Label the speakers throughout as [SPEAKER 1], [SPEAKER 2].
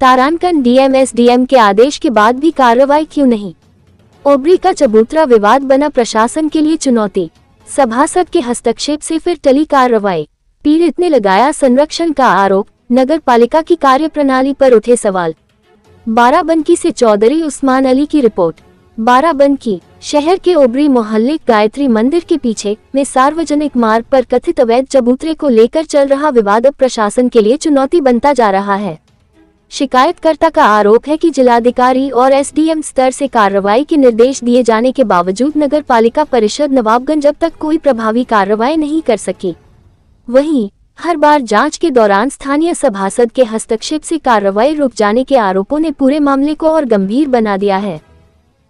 [SPEAKER 1] तारांकन DM SDM के आदेश के बाद भी कार्रवाई क्यों नहीं? ओबरी का चबूतरा विवाद बना प्रशासन के लिए चुनौती। सभासद के हस्तक्षेप से फिर टली कार्रवाई। पीड़ित ने लगाया संरक्षण का आरोप। नगर पालिका की कार्यप्रणाली पर उठे सवाल। बाराबंकी से चौधरी उस्मान अली की रिपोर्ट। बाराबंकी शहर के ओबरी मोहल्ले गायत्री मंदिर के पीछे में सार्वजनिक मार्ग पर कथित अवैध चबूतरे को लेकर चल रहा विवाद अब प्रशासन के लिए चुनौती बनता जा रहा है। शिकायतकर्ता का आरोप है कि जिलाधिकारी और एसडीएम स्तर से कार्रवाई के निर्देश दिए जाने के बावजूद नगर पालिका परिषद नवाबगंज अब तक कोई प्रभावी कार्रवाई नहीं कर सकी। वहीं हर बार जांच के दौरान स्थानीय सभासद के हस्तक्षेप से कार्रवाई रुक जाने के आरोपों ने पूरे मामले को और गंभीर बना दिया है।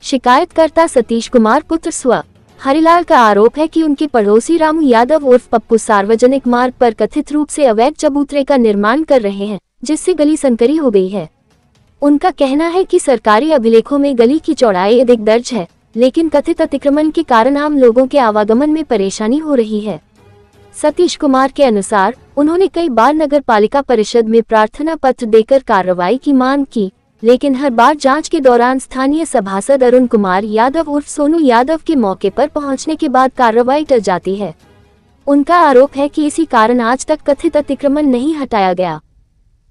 [SPEAKER 1] शिकायतकर्ता सतीश कुमार पुत्र स्व हरिलाल का आरोप है कि उनके पड़ोसी रामू यादव उर्फ पप्पू सार्वजनिक मार्ग पर कथित रूप से अवैध चबूतरे का निर्माण कर रहे हैं, जिससे गली संकरी हो गई है। उनका कहना है कि सरकारी अभिलेखों में गली की चौड़ाई अधिक दर्ज है, लेकिन कथित अतिक्रमण के कारण आम लोगों के आवागमन में परेशानी हो रही है। सतीश कुमार के अनुसार उन्होंने कई बार नगर पालिका परिषद में प्रार्थना पत्र देकर कार्रवाई की मांग की, लेकिन हर बार जांच के दौरान स्थानीय सभासद अरुण कुमार यादव उर्फ सोनू यादव के मौके पर पहुंचने के बाद कार्रवाई टल जाती है। उनका आरोप है कि इसी कारण आज तक कथित अतिक्रमण नहीं हटाया गया।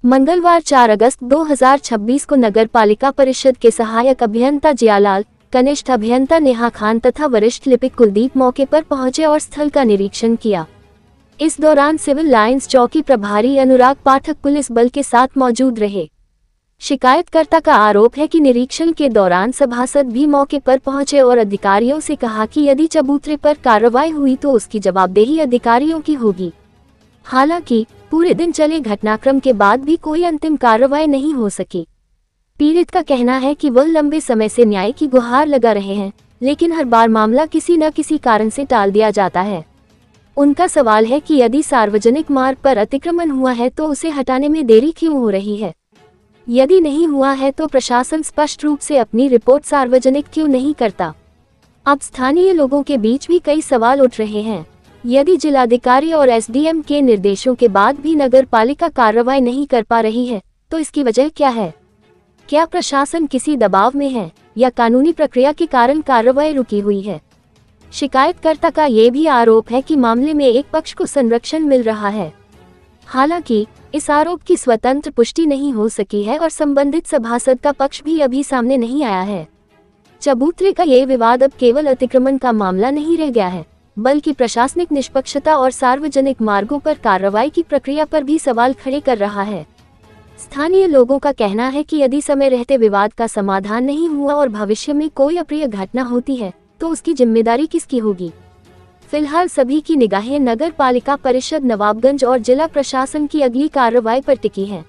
[SPEAKER 1] मंगलवार 4 अगस्त 2026 को नगर पालिका परिषद के सहायक अभियंता जियालाल, कनिष्ठ अभियंता नेहा खान तथा वरिष्ठ लिपिक कुलदीप मौके पर पहुंचे और स्थल का निरीक्षण किया। इस दौरान सिविल लाइंस चौकी प्रभारी अनुराग पाठक पुलिस बल के साथ मौजूद रहे। शिकायतकर्ता का आरोप है कि निरीक्षण के दौरान सभासद भी मौके पर पहुंचे और अधिकारियों से कहा कि यदि चबूतरे पर कार्रवाई हुई तो उसकी जवाबदेही अधिकारियों की होगी। हालांकि पूरे दिन चले घटनाक्रम के बाद भी कोई अंतिम कार्रवाई नहीं हो सकी। पीड़ित का कहना है कि वह लंबे समय से न्याय की गुहार लगा रहे हैं, लेकिन हर बार मामला किसी न किसी कारण से टाल दिया जाता है। उनका सवाल है कि यदि सार्वजनिक मार्ग पर अतिक्रमण हुआ है तो उसे हटाने में देरी क्यों हो रही है? यदि नहीं हुआ है तो प्रशासन स्पष्ट रूप से अपनी रिपोर्ट सार्वजनिक क्यों नहीं करता? अब स्थानीय लोगों के बीच भी कई सवाल उठ रहे हैं। यदि जिलाधिकारी और एसडीएम के निर्देशों के बाद भी नगर पालिका कार्रवाई नहीं कर पा रही है, तो इसकी वजह क्या है? क्या प्रशासन किसी दबाव में है या कानूनी प्रक्रिया के कारण कार्रवाई रुकी हुई है? शिकायतकर्ता का ये भी आरोप है कि मामले में एक पक्ष को संरक्षण मिल रहा है। हालांकि इस आरोप की स्वतंत्र पुष्टि नहीं हो सकी है और संबंधित सभासद का पक्ष भी अभी सामने नहीं आया है। चबूतरे का ये विवाद अब केवल अतिक्रमण का मामला नहीं रह गया है, बल्कि प्रशासनिक निष्पक्षता और सार्वजनिक मार्गों पर कार्रवाई की प्रक्रिया पर भी सवाल खड़े कर रहा है। स्थानीय लोगों का कहना है कि यदि समय रहते विवाद का समाधान नहीं हुआ और भविष्य में कोई अप्रिय घटना होती है तो उसकी जिम्मेदारी किसकी होगी? फिलहाल सभी की निगाहें नगर पालिका परिषद नवाबगंज और जिला प्रशासन की अगली कार्रवाई पर टिकी हैं।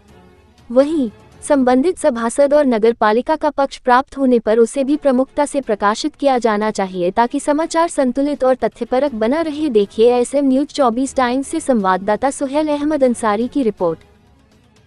[SPEAKER 1] वहीं संबंधित सभासद और नगर पालिका का पक्ष प्राप्त होने पर उसे भी प्रमुखता से प्रकाशित किया जाना चाहिए ताकि समाचार संतुलित और तथ्यपरक बना रहे। देखिए एसएम न्यूज 24 टाइम्स से संवाददाता सुहेल अहमद अंसारी की रिपोर्ट।